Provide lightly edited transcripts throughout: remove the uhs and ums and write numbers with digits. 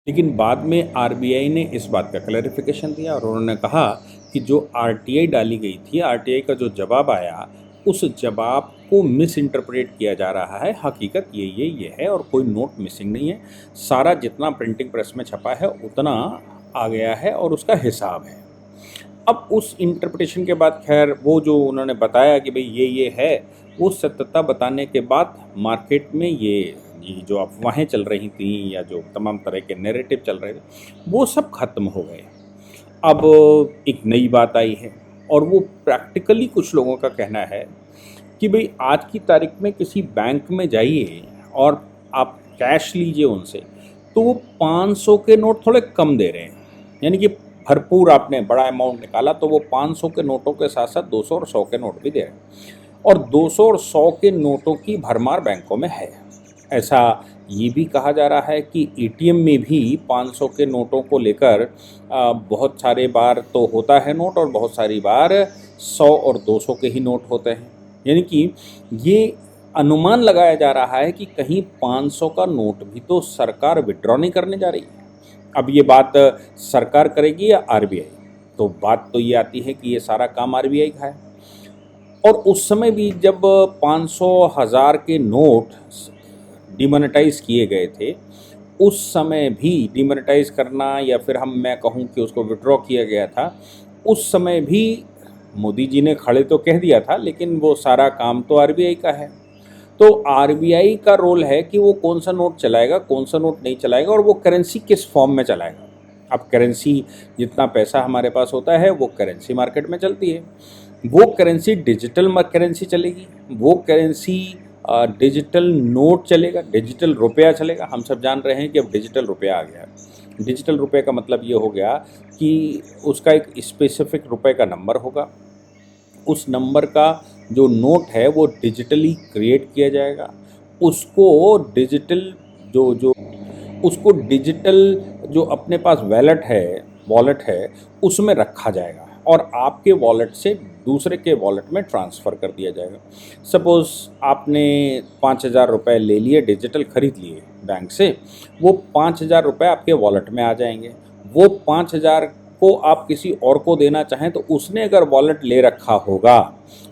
लेकिन बाद में आरबीआई ने इस बात का क्लैरिफिकेशन दिया और उन्होंने कहा कि जो आरटीआई डाली गई थी, आरटीआई का जो जवाब आया, उस जवाब को मिस इंटरप्रेट किया जा रहा है। हकीकत ये है और कोई नोट मिसिंग नहीं है। सारा जितना प्रिंटिंग प्रेस में छपा है उतना आ गया है और उसका हिसाब है। अब उस इंटरप्रिटेशन के बाद खैर वो जो उन्होंने बताया कि भाई ये है, वो सत्यता बताने के बाद मार्केट में ये जो अफवाहें चल रही थी या जो तमाम तरह के नैरेटिव चल रहे थे वो सब खत्म हो गए। अब एक नई बात आई है और वो प्रैक्टिकली कुछ लोगों का कहना है कि भाई आज की तारीख में किसी बैंक में जाइए और आप कैश लीजिए उनसे, तो वो 500 के नोट थोड़े कम दे रहे हैं। यानी कि भरपूर आपने बड़ा अमाउंट निकाला तो वो 500 के नोटों के साथ साथ 200 और 100 के नोट भी दे रहे हैं। और 200 और 100 के नोटों की भरमार बैंकों में है। ऐसा ये भी कहा जा रहा है कि एटीएम में भी 500 के नोटों को लेकर बहुत सारे बार तो होता है नोट और बहुत सारी बार 100 और 200 के ही नोट होते हैं। यानी कि ये अनुमान लगाया जा रहा है कि कहीं 500 का नोट भी तो सरकार विड्रॉ नहीं करने जा रही है। अब ये बात सरकार करेगी या आरबीआई? तो बात तो ये आती है कि ये सारा काम आरबीआई का है। और उस समय भी जब 500 हज़ार के नोट डिमोनेटाइज किए गए थे, उस समय भी डिमोनेटाइज करना या फिर मैं कहूँ कि उसको विड्रॉ किया गया था, उस समय भी मोदी जी ने खड़े तो कह दिया था, लेकिन वो सारा काम तो आरबीआई का है। तो आरबीआई का रोल है कि वो कौन सा नोट चलाएगा, कौन सा नोट नहीं चलाएगा और वो करेंसी किस फॉर्म में चलाएगा। अब करेंसी, जितना पैसा हमारे पास होता है वो करेंसी मार्केट में चलती है। वो करेंसी डिजिटल करेंसी चलेगी, वो करेंसी डिजिटल नोट चलेगा, डिजिटल रुपया चलेगा। हम सब जान रहे हैं कि अब डिजिटल रुपया आ गया है। डिजिटल रुपये का मतलब ये हो गया कि उसका एक स्पेसिफिक रुपए का नंबर होगा। उस नंबर का जो नोट है वो डिजिटली क्रिएट किया जाएगा। उसको डिजिटल जो जो उसको डिजिटल जो अपने पास वॉलेट है उसमें रखा जाएगा और आपके वॉलेट से दूसरे के वॉलेट में ट्रांसफ़र कर दिया जाएगा। सपोज़ आपने 5,000 रुपये ले लिए, डिजिटल ख़रीद लिए बैंक से, वो 5,000 रुपये आपके वॉलेट में आ जाएंगे। वो 5,000 को आप किसी और को देना चाहें तो उसने अगर वॉलेट ले रखा होगा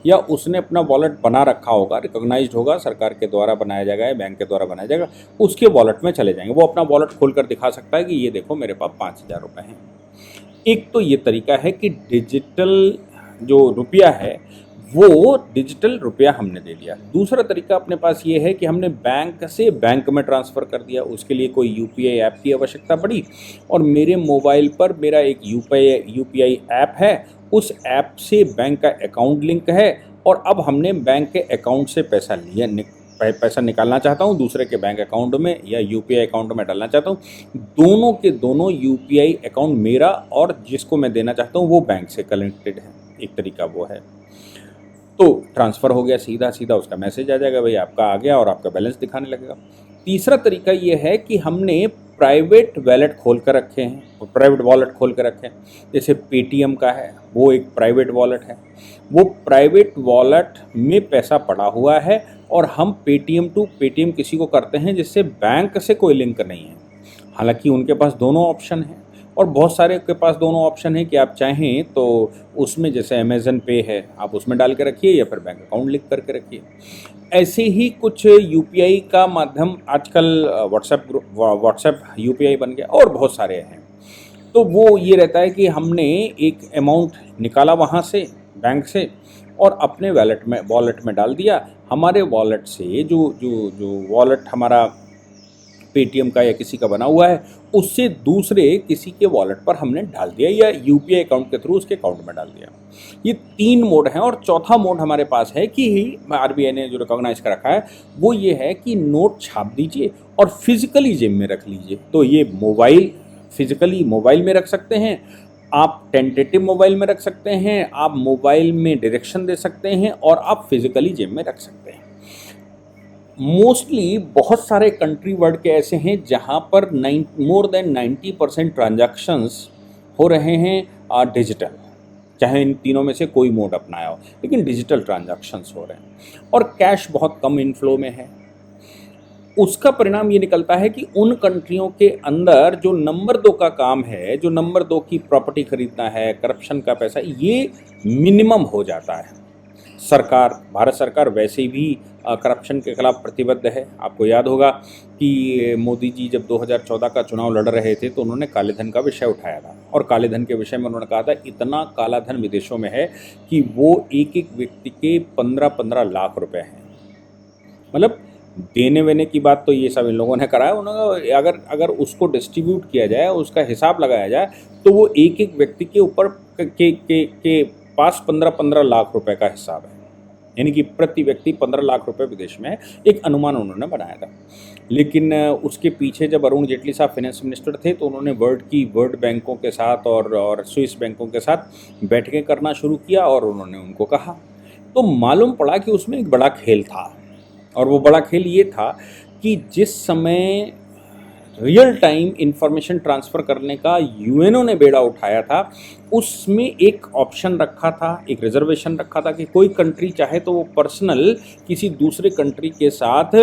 या उसने अपना वॉलेट बना रखा होगा, रिकॉग्नाइज्ड होगा, सरकार के द्वारा बनाया जाएगा या बैंक के द्वारा बनाया जाएगा, उसके वॉलेट में चले जाएंगे। वो अपना वॉलेट खोल कर दिखा सकता है कि ये देखो मेरे पास 5,000 रुपये हैं। एक तो ये तरीका है कि डिजिटल जो रुपया है वो डिजिटल रुपया हमने दे लिया। दूसरा तरीका अपने पास ये है कि हमने बैंक से बैंक में ट्रांसफ़र कर दिया। उसके लिए कोई यूपीआई ऐप की आवश्यकता पड़ी और मेरे मोबाइल पर मेरा एक यूपीआई ऐप है, उस ऐप से बैंक का अकाउंट लिंक है और अब हमने बैंक के अकाउंट से पैसा लिया, पैसा निकालना चाहता हूँ दूसरे के बैंक अकाउंट में या यूपीआई अकाउंट में डालना चाहता हूँ। दोनों के दोनों यूपीआई अकाउंट मेरा और जिसको मैं देना चाहता हूँ वो बैंक से कनेक्टेड है। एक तरीका वो है। तो ट्रांसफ़र हो गया, सीधा सीधा उसका मैसेज आ जाएगा, भाई आपका आ गया और आपका बैलेंस दिखाने लगेगा। तीसरा तरीका ये है कि हमने प्राइवेट वॉलेट खोल कर रखे हैं, प्राइवेट वॉलेट खोल कर रखे हैं। जैसे पेटीएम का है, वो एक प्राइवेट वॉलेट है। वो प्राइवेट वॉलेट में पैसा पड़ा हुआ है और हम पेटीएम टू पेटीएम किसी को करते हैं जिससे बैंक से कोई लिंक नहीं है। हालांकि उनके पास दोनों ऑप्शन हैं और बहुत सारे के पास दोनों ऑप्शन है कि आप चाहें तो उसमें, जैसे अमेज़न पे है, आप उसमें डाल के रखिए या फिर बैंक अकाउंट लिंक करके रखिए। ऐसे ही कुछ यूपीआई का माध्यम आजकल व्हाट्सएप यूपीआई बन गया और बहुत सारे हैं। तो वो ये रहता है कि हमने एक अमाउंट निकाला वहाँ से बैंक से और अपने वॉलेट में डाल दिया। हमारे वॉलेट से जो वॉलेट हमारा पेटीएम का या किसी का बना हुआ है उससे दूसरे किसी के वॉलेट पर हमने डाल दिया या यूपीआई अकाउंट के थ्रू उसके अकाउंट में डाल दिया। ये 3 मोड हैं और चौथा मोड हमारे पास है कि आरबीआई ने जो रिकॉग्नाइज कर रखा है वो ये है कि नोट छाप दीजिए और फिजिकली जेब में रख लीजिए। तो ये फिजिकली मोबाइल में रख सकते हैं आप, टेंटेटिव मोबाइल में रख सकते हैं आप, मोबाइल में डायरेक्शन दे सकते हैं और आप फिजिकली जेब में रख सकते हैं। मोस्टली बहुत सारे कंट्री वर्ल्ड के ऐसे हैं जहां पर मोर देन 90% ट्रांजैक्शंस हो रहे हैं डिजिटल, चाहे इन तीनों में से कोई मोड अपनाया हो, लेकिन डिजिटल ट्रांजैक्शंस हो रहे हैं और कैश बहुत कम इनफ्लो में है। उसका परिणाम ये निकलता है कि उन कंट्रियों के अंदर जो नंबर 2 का काम है, जो नंबर 2 की प्रॉपर्टी खरीदना है, करप्शन का पैसा, ये मिनिमम हो जाता है। भारत सरकार वैसे भी करप्शन के खिलाफ प्रतिबद्ध है। आपको याद होगा कि मोदी जी जब 2014 का चुनाव लड़ रहे थे तो उन्होंने काले धन का विषय उठाया था, और काले धन के विषय में उन्होंने कहा था इतना काला धन विदेशों में है कि वो एक एक व्यक्ति के 15-15 लाख रुपए हैं। मतलब देने वेने की बात तो ये सब इन लोगों ने करा है। उन्होंने अगर उसको डिस्ट्रीब्यूट किया जाए, उसका हिसाब लगाया जाए, तो वो एक एक व्यक्ति के ऊपर के पास 15-15 लाख रुपए का हिसाब है, यानी कि प्रति व्यक्ति 15 लाख रुपए विदेश में है। एक अनुमान उन्होंने बनाया था। लेकिन उसके पीछे जब अरुण जेटली साहब फाइनेंस मिनिस्टर थे तो उन्होंने वर्ल्ड बैंकों के साथ और स्विस बैंकों के साथ बैठकें करना शुरू किया, और उन्होंने उनको कहा, तो मालूम पड़ा कि उसमें एक बड़ा खेल था। और वो बड़ा खेल ये था कि जिस समय रियल टाइम इंफॉर्मेशन ट्रांसफ़र करने का यूएनओ ने बेड़ा उठाया था, उसमें एक ऑप्शन रखा था, एक रिजर्वेशन रखा था कि कोई कंट्री चाहे तो वो पर्सनल किसी दूसरे कंट्री के साथ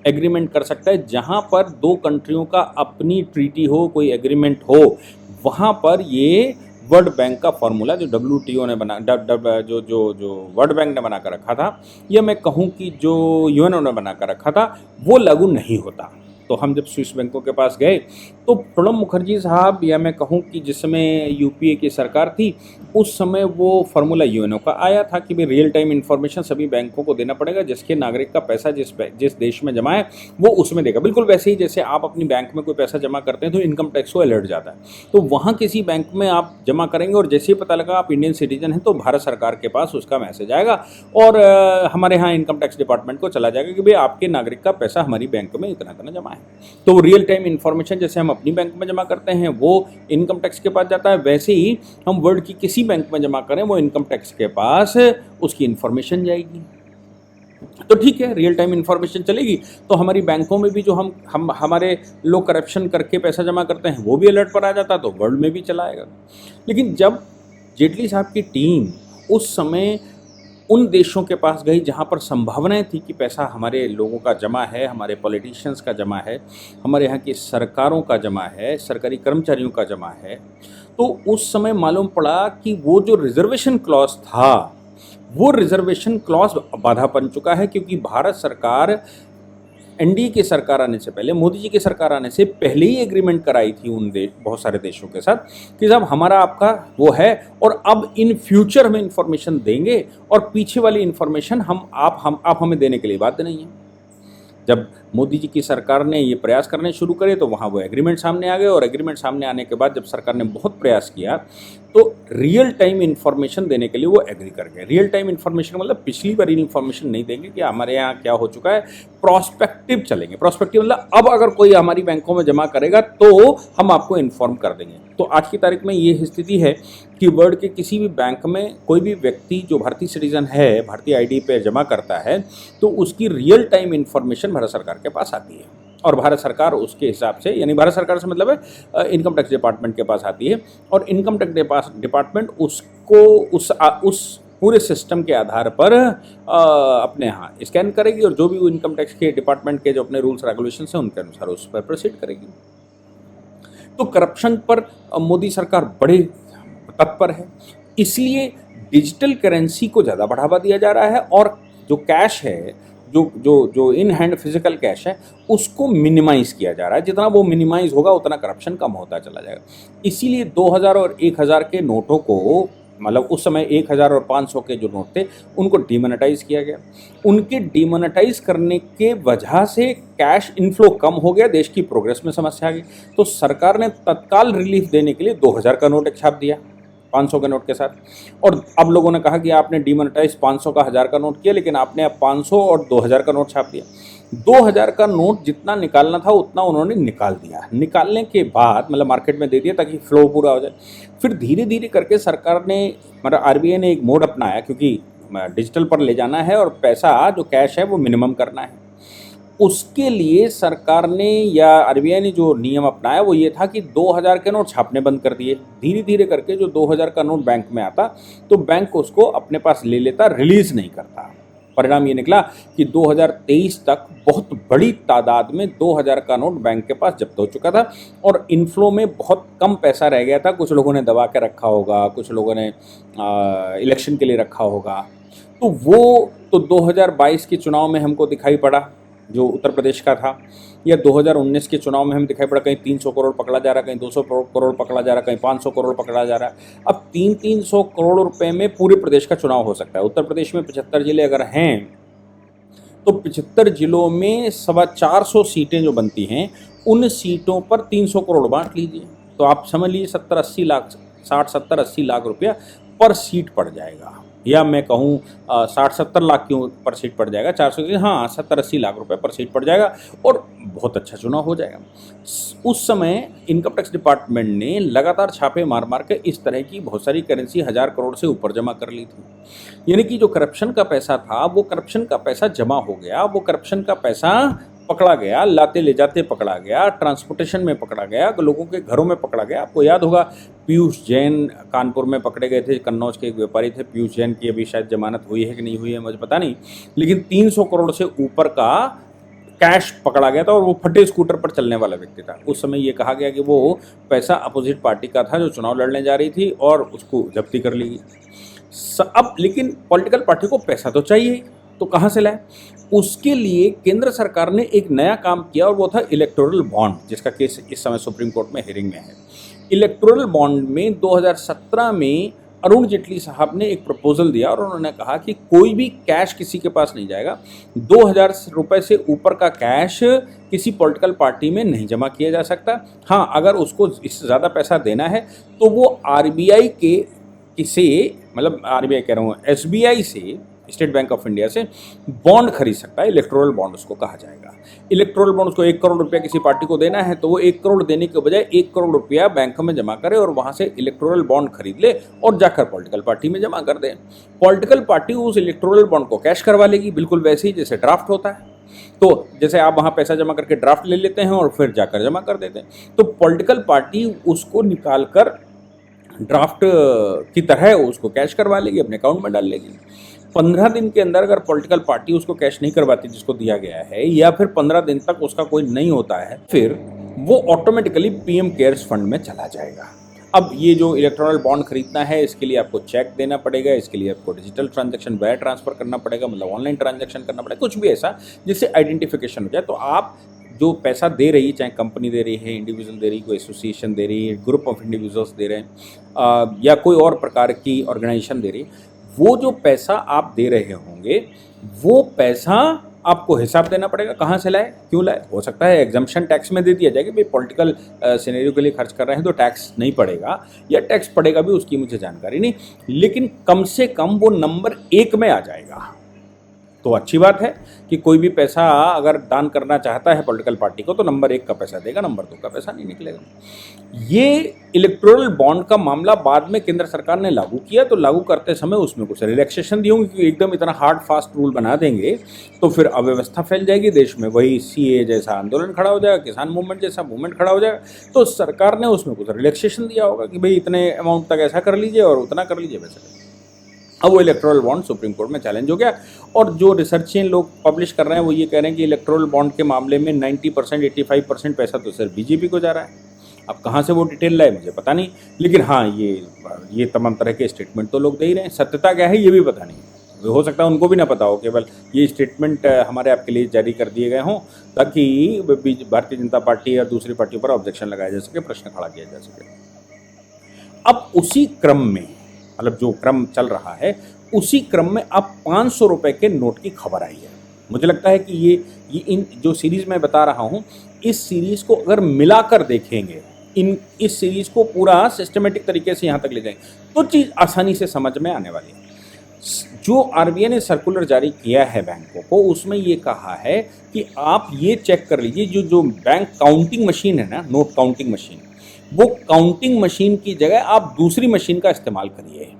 एग्रीमेंट कर सकता है। जहाँ पर दो कंट्रियों का अपनी ट्रीटी हो, कोई एग्रीमेंट हो, वहाँ पर ये वर्ल्ड बैंक का फॉर्मूला जो WTO ने बना जो वर्ल्ड बैंक ने बना कर रखा था, या मैं कहूँ कि जो यूएनओ ने बना कर रखा था, वो लागू नहीं होता। तो हम जब स्विस बैंकों के पास गए तो प्रणब मुखर्जी साहब, या मैं कहूँ कि जिस समय यूपीए की सरकार थी, उस समय वो फार्मूला यूएनओ का आया था कि भाई रियल टाइम इन्फॉर्मेशन सभी बैंकों को देना पड़ेगा, जिसके नागरिक का पैसा जिस देश में जमा है वो उसमें देगा। बिल्कुल वैसे ही जैसे आप अपनी बैंक में कोई पैसा जमा करते हैं तो इनकम टैक्स को अलर्ट जाता है, तो वहाँ किसी बैंक में आप जमा करेंगे और जैसे ही पता लगा आप इंडियन सिटीजन हैं तो भारत सरकार के पास उसका मैसेज आएगा और हमारे यहाँ इनकम टैक्स डिपार्टमेंट को चला जाएगा कि भाई आपके नागरिक का पैसा हमारी बैंक में इतना इतना जमा है। तो रियल टाइम इन्फॉर्मेशन जैसे हम अपनी बैंक में जमा करते हैं वो इनकम टैक्स के पास जाता है, वैसे ही हम वर्ल्ड की किसी बैंक में जमा करें वो इनकम टैक्स के पास उसकी इन्फॉर्मेशन जाएगी। तो ठीक है, रियल टाइम इन्फॉर्मेशन चलेगी तो हमारी बैंकों में भी जो हम हमारे लोग करप्शन करके पैसा जमा करते हैं वो भी अलर्ट पर आ जाता, तो वर्ल्ड में भी चला आएगा। लेकिन जब जेटली साहब की टीम उस समय उन देशों के पास गई जहाँ पर संभावनाएं थी कि पैसा हमारे लोगों का जमा है, हमारे पॉलिटिशियंस का जमा है, हमारे यहाँ की सरकारों का जमा है, सरकारी कर्मचारियों का जमा है, तो उस समय मालूम पड़ा कि वो जो रिजर्वेशन क्लॉज था वो रिजर्वेशन क्लॉज बाधा बन चुका है, क्योंकि भारत सरकार एनडीए की सरकार आने से पहले, मोदी जी की सरकार आने से पहले ही एग्रीमेंट कराई थी बहुत सारे देशों के साथ कि साहब हमारा आपका वो है और अब इन फ्यूचर हमें इन्फॉर्मेशन देंगे और पीछे वाली इन्फॉर्मेशन आप हमें देने के लिए बाध्य नहीं है। जब मोदी जी की सरकार ने ये प्रयास करने शुरू करे तो वहाँ वो एग्रीमेंट सामने आ गए, और एग्रीमेंट सामने आने के बाद जब सरकार ने बहुत प्रयास किया तो रियल टाइम इन्फॉर्मेशन देने के लिए वो एग्री कर गए। रियल टाइम इन्फॉर्मेशन मतलब पिछली बार इन्फॉर्मेशन नहीं देंगे कि हमारे यहाँ क्या हो चुका है, प्रोस्पेक्टिव चलेंगे। प्रोस्पेक्टिव मतलब अब अगर कोई हमारी बैंकों में जमा करेगा तो हम आपको इन्फॉर्म कर देंगे। तो आज की तारीख में ये स्थिति है कि वर्ल्ड के किसी भी बैंक में कोई भी व्यक्ति जो भारतीय सिटीजन है, भारतीय आईडी पे जमा करता है, तो उसकी रियल टाइम इन्फॉर्मेशन भारत सरकार के पास आती है, और भारत सरकार उसके हिसाब से, यानी भारत सरकार से मतलब है इनकम टैक्स डिपार्टमेंट के पास आती है, और इनकम टैक्स डिपार्टमेंट उसको उस पूरे सिस्टम के आधार पर अपने यहाँ स्कैन करेगी, और जो भी वो इनकम टैक्स के डिपार्टमेंट के जो अपने रूल्स रेगुलेशन हैं उनके अनुसार उस पर प्रोसीड करेगी। तो करप्शन पर मोदी सरकार बड़े तत्पर है, इसलिए डिजिटल करेंसी को ज़्यादा बढ़ावा दिया जा रहा है, और जो कैश है, जो इन हैंड फिजिकल कैश है, उसको मिनिमाइज़ किया जा रहा है। जितना वो मिनिमाइज़ होगा उतना करप्शन कम होता चला जाएगा। इसीलिए 2000 और 1000 के नोटों को, मतलब उस समय 1000 और 500 के जो नोट थे उनको डीमोनेटाइज किया गया। उनके डीमोनेटाइज करने के वजह से कैश इनफ्लो कम हो गया, देश की प्रोग्रेस में समस्या आ गई। तो सरकार ने तत्काल रिलीफ देने के लिए 2000 का नोट एक छाप दिया 500 के नोट के साथ, और अब लोगों ने कहा कि आपने डीमोनेटाइज 500 का 1000 का नोट किया, लेकिन आपने अब 500 और 2000 का नोट छाप दिया। 2000 का नोट जितना निकालना था उतना उन्होंने निकाल दिया। निकालने के बाद मतलब मार्केट में दे दिया ताकि फ्लो पूरा हो जाए। फिर धीरे धीरे करके सरकार ने, मतलब आरबीआई ने एक मोड अपनाया, क्योंकि डिजिटल पर ले जाना है और पैसा जो कैश है वो मिनिमम करना है। उसके लिए सरकार ने या आरबीआई ने जो नियम अपनाया वो ये था कि 2000 के नोट छापने बंद कर दिए। धीरे धीरे करके जो 2000 का नोट बैंक में आता तो बैंक उसको अपने पास ले लेता, रिलीज़ नहीं करता। परिणाम ये निकला कि 2023 तक बहुत बड़ी तादाद में 2000 का नोट बैंक के पास जब्त हो चुका था और इनफ्लो में बहुत कम पैसा रह गया था। कुछ लोगों ने दबा के रखा होगा, कुछ लोगों ने इलेक्शन के लिए रखा होगा। तो वो तो 2022 के चुनाव में हमको दिखाई पड़ा, जो उत्तर प्रदेश का था, या 2019 के चुनाव में हम दिखाई पड़ा, कहीं 300 करोड़ पकड़ा जा रहा, कहीं 200 करोड़ पकड़ा जा रहा, कहीं 500 करोड़ पकड़ा जा रहा। अब 300 करोड़ रुपए में पूरे प्रदेश का चुनाव हो सकता है। उत्तर प्रदेश में 75 जिले अगर हैं तो 75 जिलों में 425 सीटें जो बनती हैं, उन सीटों पर 300 करोड़ बांट लीजिए, तो आप समझ लीजिए 70-80 लाख, 60-70-80 लाख रुपया पर सीट पड़ जाएगा। या मैं कहूँ 60-70 लाख क्यों पर सीट पड़ जाएगा, 400, हाँ 70-80 लाख रुपए पर सीट पड़ जाएगा और बहुत अच्छा चुनाव हो जाएगा। उस समय इनकम टैक्स डिपार्टमेंट ने लगातार छापे मार मार के इस तरह की बहुत सारी करेंसी 1000 करोड़ से ऊपर जमा कर ली थी। यानी कि जो करप्शन का पैसा था वो करप्शन का पैसा जमा हो गया, वो करप्शन का पैसा पकड़ा गया, लाते ले जाते पकड़ा गया, ट्रांसपोर्टेशन में पकड़ा गया, लोगों के घरों में पकड़ा गया। आपको याद होगा पीयूष जैन कानपुर में पकड़े गए थे, कन्नौज के एक व्यापारी थे पीयूष जैन की, अभी शायद जमानत हुई है कि नहीं हुई है मुझे पता नहीं, लेकिन 300 करोड़ से ऊपर का कैश पकड़ा गया था और वो फटे स्कूटर पर चलने वाला व्यक्ति था। उस समय ये कहा गया कि वो पैसा अपोजिट पार्टी का था जो चुनाव लड़ने जा रही थी और उसको जब्ती कर ली गई। अब लेकिन पॉलिटिकल पार्टी को पैसा तो चाहिए, तो कहाँ से लाए? उसके लिए केंद्र सरकार ने एक नया काम किया और वो था इलेक्टोरल बॉन्ड, जिसका केस इस समय सुप्रीम कोर्ट में हियरिंग में है। इलेक्टोरल बॉन्ड में 2017 में अरुण जेटली साहब ने एक प्रपोजल दिया और उन्होंने कहा कि कोई भी कैश किसी के पास नहीं जाएगा, 2000 रुपये से ऊपर का कैश किसी पॉलिटिकल पार्टी में नहीं जमा किया जा सकता। हाँ, अगर उसको इससे ज़्यादा पैसा देना है तो वो आरबीआई के किसी, मतलब आरबीआई कह रहा हूँ, एसबीआई से, स्टेट बैंक ऑफ इंडिया से बॉन्ड खरीद सकता है। इलेक्टोरल बॉन्ड उसको कहा जाएगा। इलेक्टोरल बॉन्ड उसको 1 करोड़ रुपया किसी पार्टी को देना है तो वो 1 करोड़ देने के बजाय 1 करोड़ रुपया बैंक में जमा करे और वहाँ से इलेक्टोरल बॉन्ड खरीद ले और जाकर पॉलिटिकल पार्टी में जमा कर दे। पॉलिटिकल पार्टी उस इलेक्टोरल बॉन्ड को कैश करवा लेगी, बिल्कुल वैसे ही जैसे ड्राफ्ट होता है। तो जैसे आप वहाँ पैसा जमा करके ड्राफ्ट ले लेते हैं और फिर जाकर जमा कर देते हैं, तो पॉलिटिकल पार्टी उसको निकाल कर ड्राफ्ट की तरह उसको कैश करवा लेगी, अपने अकाउंट में डाल लेगी। 15 दिन के अंदर अगर पॉलिटिकल पार्टी उसको कैश नहीं करवाती जिसको दिया गया है, या फिर 15 दिन तक उसका कोई नहीं होता है, फिर वो ऑटोमेटिकली पीएम केयर्स फंड में चला जाएगा। अब ये जो इलेक्ट्रॉनल बॉन्ड खरीदना है, इसके लिए आपको चेक देना पड़ेगा, इसके लिए आपको डिजिटल ट्रांजैक्शन वायर ट्रांसफर करना पड़ेगा, मतलब ऑनलाइन ट्रांजैक्शन करना पड़ेगा, कुछ भी ऐसा जिससे आइडेंटिफिकेशन हो जाए। तो आप जो पैसा दे रही है, चाहे कंपनी दे रही है, इंडिविजुअल दे रही है, कोई एसोसिएशन दे रही है, ग्रुप ऑफ इंडिविजुअल्स दे रहे हैं, या कोई और प्रकार की ऑर्गेनाइजेशन दे रही है, वो जो पैसा आप दे रहे होंगे वो पैसा आपको हिसाब देना पड़ेगा, कहाँ से लाए, क्यों लाए। हो सकता है एग्जम्पशन टैक्स में दे दिया जाए कि भाई पॉलिटिकल सिनेरियो के लिए खर्च कर रहे हैं तो टैक्स नहीं पड़ेगा, या टैक्स पड़ेगा भी उसकी मुझे जानकारी नहीं, लेकिन कम से कम वो नंबर 1 में आ जाएगा। तो अच्छी बात है कि कोई भी पैसा अगर दान करना चाहता है पॉलिटिकल पार्टी को तो नंबर 1 का पैसा देगा, नंबर 2 का पैसा नहीं निकलेगा। ये इलेक्टोरल बॉन्ड का मामला बाद में केंद्र सरकार ने लागू किया, तो लागू करते समय उसमें कुछ रिलैक्सेशन दी होंगी, क्योंकि एकदम इतना हार्ड फास्ट रूल बना देंगे तो फिर अव्यवस्था फैल जाएगी देश में, वही सीए जैसा आंदोलन खड़ा हो जाएगा, किसान मूवमेंट जैसा मूवमेंट खड़ा हो जाएगा। तो सरकार ने उसमें कुछ रिलैक्सेशन दिया होगा कि भाई इतने अमाउंट तक ऐसा कर लीजिए और उतना कर लीजिए वैसा। अब वो इलेक्टोरल बॉन्ड सुप्रीम कोर्ट में चैलेंज हो गया और जो रिसर्चें लोग पब्लिश कर रहे हैं वो ये कह रहे हैं कि इलेक्टोरल बॉन्ड के मामले में 90% 85% पैसा तो सिर्फ बीजेपी को जा रहा है। अब कहाँ से वो डिटेल लाए मुझे पता नहीं, लेकिन हाँ ये तमाम तरह के स्टेटमेंट तो लोग दे ही रहे हैं। सत्यता क्या है ये भी पता नहीं, हो सकता है उनको भी ना पता हो, केवल ये स्टेटमेंट हमारे आपके लिए जारी कर दिए गए हों ताकि भारतीय जनता पार्टी या दूसरी पार्टियों पर ऑब्जेक्शन लगाया जा सके, प्रश्न खड़ा किया जा सके। अब उसी क्रम में, मतलब जो क्रम चल रहा है उसी क्रम में अब 500 रुपये के नोट की खबर आई है। मुझे लगता है कि ये इन जो सीरीज़ मैं बता रहा हूँ, इस सीरीज़ को अगर मिलाकर देखेंगे, इस सीरीज़ को पूरा सिस्टमेटिक तरीके से यहाँ तक ले जाएंगे तो चीज़ आसानी से समझ में आने वाली है। जो आरबीआई ने सर्कुलर जारी किया है बैंकों को, उसमें ये कहा है कि आप ये चेक कर लीजिए, जो बैंक काउंटिंग मशीन है ना, नोट काउंटिंग मशीन, वो काउंटिंग मशीन की जगह आप दूसरी मशीन का इस्तेमाल करिए।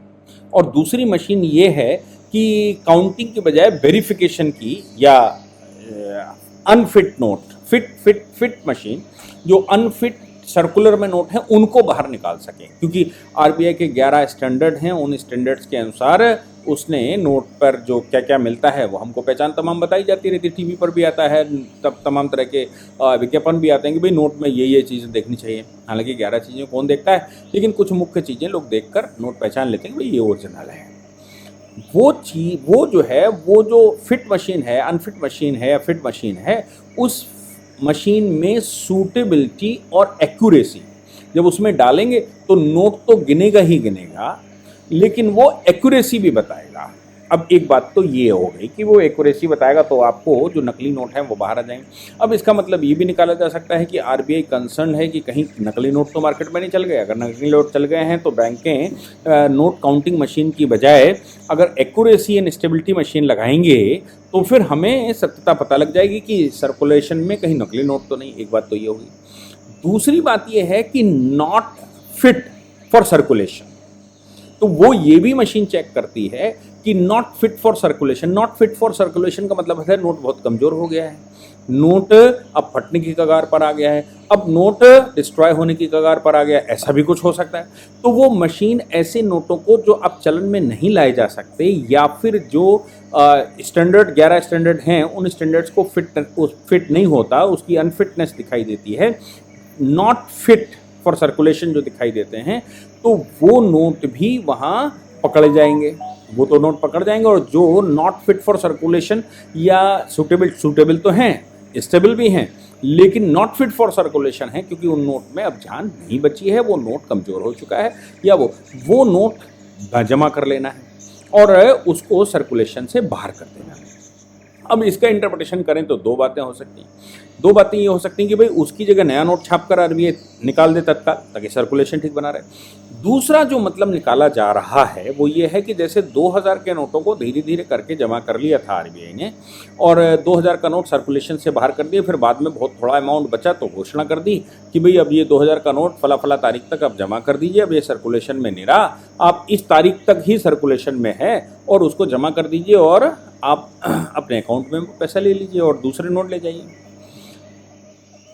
और दूसरी मशीन ये है कि काउंटिंग की बजाय वेरिफिकेशन की, या अनफिट नोट, फिट मशीन, जो अनफिट सर्कुलर में नोट हैं उनको बाहर निकाल सकें, क्योंकि आरबीआई के 11 स्टैंडर्ड हैं, उन स्टैंडर्ड्स के अनुसार उसने नोट पर जो क्या क्या मिलता है वो हमको पहचान तमाम बताई जाती रहती है। टीवी पर भी आता है, तब तमाम तरह के विज्ञापन भी आते हैं कि भाई नोट में ये चीज़ें देखनी चाहिए। हालांकि 11 चीज़ें कौन देखता है, लेकिन कुछ मुख्य चीज़ें लोग देखकर नोट पहचान लेते हैं कि भाई ये ओरिजिनल है। वो जो है, वो जो फिट मशीन है, अनफिट मशीन है या फिट मशीन है, उस मशीन में सूटेबिलिटी और एक्यूरेसी जब उसमें डालेंगे तो नोट तो गिनेगा ही गिनेगा, लेकिन वो एक्यूरेसी भी बताएगा। अब एक बात तो ये हो गई कि वो एक्यूरेसी बताएगा तो आपको जो नकली नोट हैं वो बाहर आ जाएंगे। अब इसका मतलब ये भी निकाला जा सकता है कि आरबीआई कंसर्न है कि कहीं नकली नोट तो मार्केट में नहीं चल गए। अगर नकली नोट चल गए हैं तो बैंकें नोट काउंटिंग मशीन की बजाय अगर एक्यूरेसी एंड स्टेबिलिटी मशीन लगाएंगे तो फिर हमें सत्यता पता लग जाएगी कि सर्कुलेशन में कहीं नकली नोट तो नहीं। एक बात तो ये होगी। दूसरी बात ये है कि नॉट फिट फॉर सर्कुलेशन, तो वो ये भी मशीन चेक करती है कि not fit for circulation. Not fit for circulation का मतलब है नोट बहुत कमज़ोर हो गया है, नोट अब फटने की कगार पर आ गया है, अब नोट डिस्ट्रॉय होने की कगार पर आ गया है, ऐसा भी कुछ हो सकता है। तो वो मशीन ऐसे नोटों को जो अब चलन में नहीं लाए जा सकते या फिर जो स्टैंडर्ड 11 स्टैंडर्ड हैं उन स्टैंडर्ड्स को फिट नहीं होता, उसकी अनफिटनेस दिखाई देती है, नॉट फिट फॉर सर्कुलेशन जो दिखाई देते हैं, तो वो नोट भी वहाँ पकड़े जाएंगे। वो तो नोट पकड़ जाएंगे। और जो नॉट फिट फॉर सर्कुलेशन या सूटेबल तो हैं, स्टेबल भी हैं, लेकिन नॉट फिट फॉर सर्कुलेशन है क्योंकि उन नोट में अब जान नहीं बची है, वो नोट कमज़ोर हो चुका है या वो नोट जमा कर लेना है और उसको सर्कुलेशन से बाहर कर देना है। अब इसका इंटरप्रिटेशन करें तो दो बातें हो सकती हैं। दो बातें ये हो सकती हैं कि भाई उसकी जगह नया नोट छाप कर आरबीआई निकाल दे तत्काल, ताकि सर्कुलेशन ठीक बना रहे। दूसरा जो मतलब निकाला जा रहा है वो ये है कि जैसे 2000 के नोटों को धीरे धीरे करके जमा कर लिया था आरबीआई ने और 2000 का नोट सर्कुलेशन से बाहर कर दिया, फिर बाद में बहुत थोड़ा अमाउंट बचा तो घोषणा कर दी कि भाई अब ये 2000 का नोट फला फला तारीख तक आप जमा कर दीजिए, अब ये सर्कुलेशन में नहीं रहा, आप इस तारीख तक ही सर्कुलेशन में है और उसको जमा कर दीजिए और आप अपने अकाउंट में पैसा ले लीजिए और दूसरे नोट ले जाइए।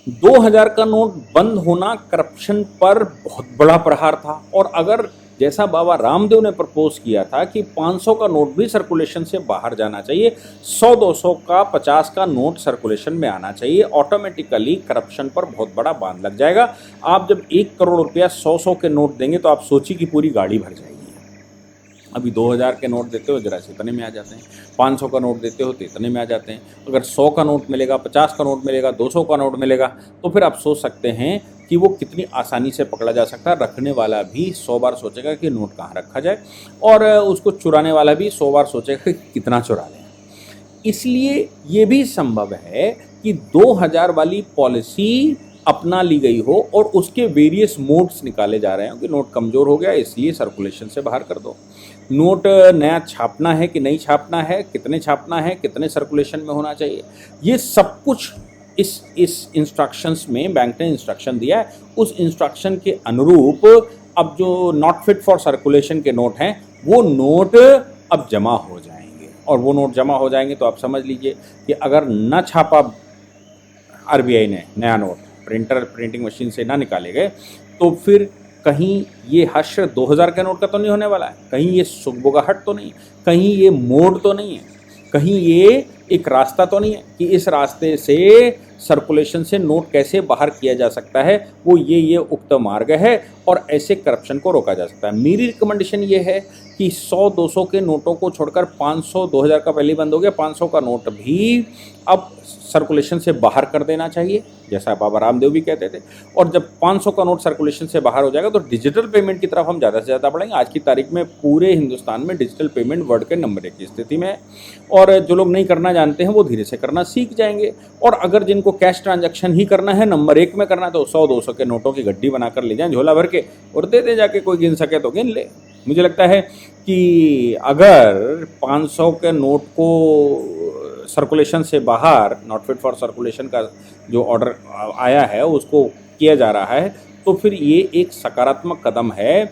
2000 का नोट बंद होना करप्शन पर बहुत बड़ा प्रहार था। और अगर जैसा बाबा रामदेव ने प्रपोज किया था कि 500 का नोट भी सर्कुलेशन से बाहर जाना चाहिए, 100 200 का 50 का नोट सर्कुलेशन में आना चाहिए, ऑटोमेटिकली करप्शन पर बहुत बड़ा बांध लग जाएगा। आप जब 1 करोड़ रुपया 100 के नोट देंगे तो आप सोचिए कि पूरी गाड़ी भर जाएगी। अभी 2000 के नोट देते हो जरा से इतने में आ जाते हैं, 500 का नोट देते हो तो इतने में आ जाते हैं। अगर 100 का नोट मिलेगा, 50 का नोट मिलेगा, 200 का नोट मिलेगा, तो फिर आप सोच सकते हैं कि वो कितनी आसानी से पकड़ा जा सकता है। रखने वाला भी 100 बार सोचेगा कि नोट कहाँ रखा जाए और उसको चुराने वाला भी 100 बार सोचेगा कि कितना चुरा लें। इसलिए ये भी संभव है कि 2000 वाली पॉलिसी अपना ली गई हो और उसके वेरियस मोड्स निकाले जा रहे हैं कि नोट कमज़ोर हो गया इसलिए सर्कुलेशन से बाहर कर दो। नोट नया छापना है कि नहीं छापना है, कितने छापना है, कितने सर्कुलेशन में होना चाहिए, ये सब कुछ इस इंस्ट्रक्शंस में बैंक ने इंस्ट्रक्शन दिया है। उस इंस्ट्रक्शन के अनुरूप अब जो नॉट फिट फॉर सर्कुलेशन के नोट हैं वो नोट अब जमा हो जाएंगे और वो नोट जमा हो जाएंगे तो आप समझ लीजिए कि अगर न छापा आरबीआई ने नया नोट, प्रिंटिंग मशीन से ना निकाले गए, तो फिर कहीं ये हश्र 2000 के नोट का तो नहीं होने वाला है, कहीं ये सुगबुगाहट तो नहीं, कहीं ये मोड तो नहीं है, कहीं ये एक रास्ता तो नहीं है कि इस रास्ते से सर्कुलेशन से नोट कैसे बाहर किया जा सकता है, वो ये उक्त मार्ग है और ऐसे करप्शन को रोका जा सकता है। मेरी रिकमेंडेशन ये है कि 100 200 के नोटों को छोड़कर 500, 2000 का पहले बंद हो गया, 500 का नोट भी अब सर्कुलेशन से बाहर कर देना चाहिए, जैसा बाबा रामदेव भी कहते थे। और जब 500 का नोट सर्कुलेशन से बाहर हो जाएगा तो डिजिटल पेमेंट की तरफ हम ज़्यादा से ज़्यादा बढ़ेंगे। आज की तारीख में पूरे हिंदुस्तान में डिजिटल पेमेंट वर्ल्ड के नंबर 1 की स्थिति में है और जो लोग नहीं करना जानते हैं वो धीरे से करना सीख जाएंगे। और अगर जिनको कैश ट्रांजैक्शन ही करना है, नंबर 1 में करना है, तो 100 200 के नोटों की गड्डी बनाकर ले जाएं झोला भर के और दे दे जाके, कोई गिन सके तो गिन ले। मुझे लगता है कि अगर 500 के नोट को सर्कुलेशन से बाहर, नॉट फिट फॉर सर्कुलेशन का जो ऑर्डर आया है उसको किया जा रहा है, तो फिर ये एक सकारात्मक कदम है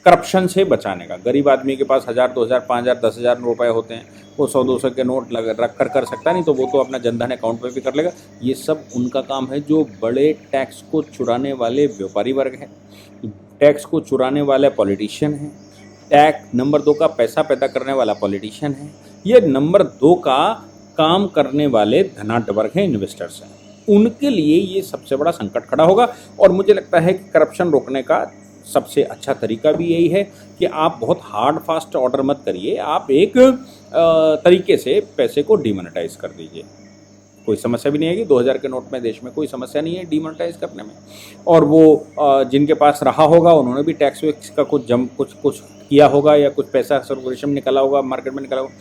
करप्शन से बचाने का। गरीब आदमी के पास 1000 2000 5000 10,000 रुपए होते हैं, वो 100 200 के नोट रख कर सकता नहीं, तो वो तो अपना जनधन अकाउंट पे भी कर लेगा। ये सब उनका काम है जो बड़े टैक्स को चुराने वाले व्यापारी वर्ग हैं, टैक्स को चुराने वाले पॉलिटिशियन हैं, नंबर 2 का पैसा पैदा करने वाला पॉलिटिशियन है, ये नंबर 2 का काम करने वाले धनाढ्य वर्ग हैं, इन्वेस्टर्स हैं। उनके लिए ये सबसे बड़ा संकट खड़ा होगा और मुझे लगता है कि करप्शन रोकने का सबसे अच्छा तरीका भी यही है कि आप बहुत हार्ड फास्ट ऑर्डर मत करिए, आप एक तरीके से पैसे को डीमोनेटाइज कर दीजिए। कोई समस्या भी नहीं आएगी, 2000 के नोट में देश में कोई समस्या नहीं है डीमोनेटाइज करने में। और वो जिनके पास रहा होगा उन्होंने भी टैक्स वैक्स का कुछ किया होगा या कुछ पैसा सर्कुलेशन में निकला होगा, मार्केट में निकला होगा।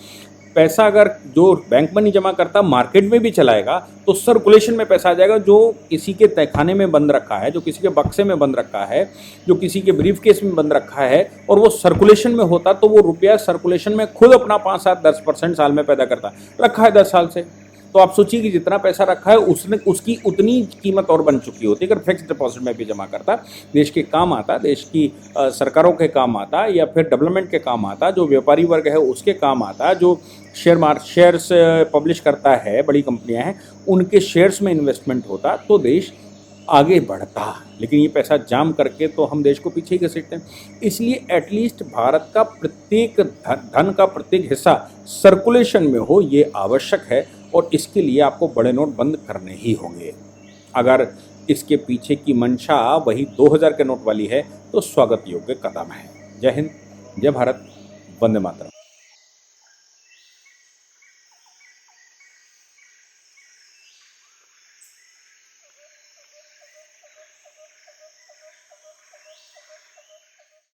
पैसा अगर जो बैंक में नहीं जमा करता मार्केट में भी चलाएगा तो सर्कुलेशन में पैसा आ जाएगा, जो किसी के तहखाने में बंद रखा है, जो किसी के बक्से में बंद रखा है, जो किसी के ब्रीफ केस में बंद रखा है, और वो सर्कुलेशन में होता तो वो रुपया सर्कुलेशन में खुद अपना 5, 7, 10% साल में पैदा करता। रखा है 10 साल से, तो आप सोचिए कि जितना पैसा रखा है उसकी उतनी कीमत और बन चुकी होती। अगर फिक्स डिपॉजिट में भी जमा करता, देश के काम आता, देश की सरकारों के काम आता, या फिर डेवलपमेंट के काम आता, जो व्यापारी वर्ग है उसके काम आता, जो शेयर्स पब्लिश करता है, बड़ी कंपनियां हैं उनके शेयर्स में इन्वेस्टमेंट होता, तो देश आगे बढ़ता। लेकिन ये पैसा जाम करके तो हम देश को पीछे ही घसीटते हैं। इसलिए एटलीस्ट भारत का प्रत्येक धन का प्रत्येक हिस्सा सर्कुलेशन में हो, ये आवश्यक है, और इसके लिए आपको बड़े नोट बंद करने ही होंगे। अगर इसके पीछे की मंशा वही 2000 के नोट वाली है तो स्वागत योग्य कदम है। जय हिंद, जय भारत, वंदे मातरम।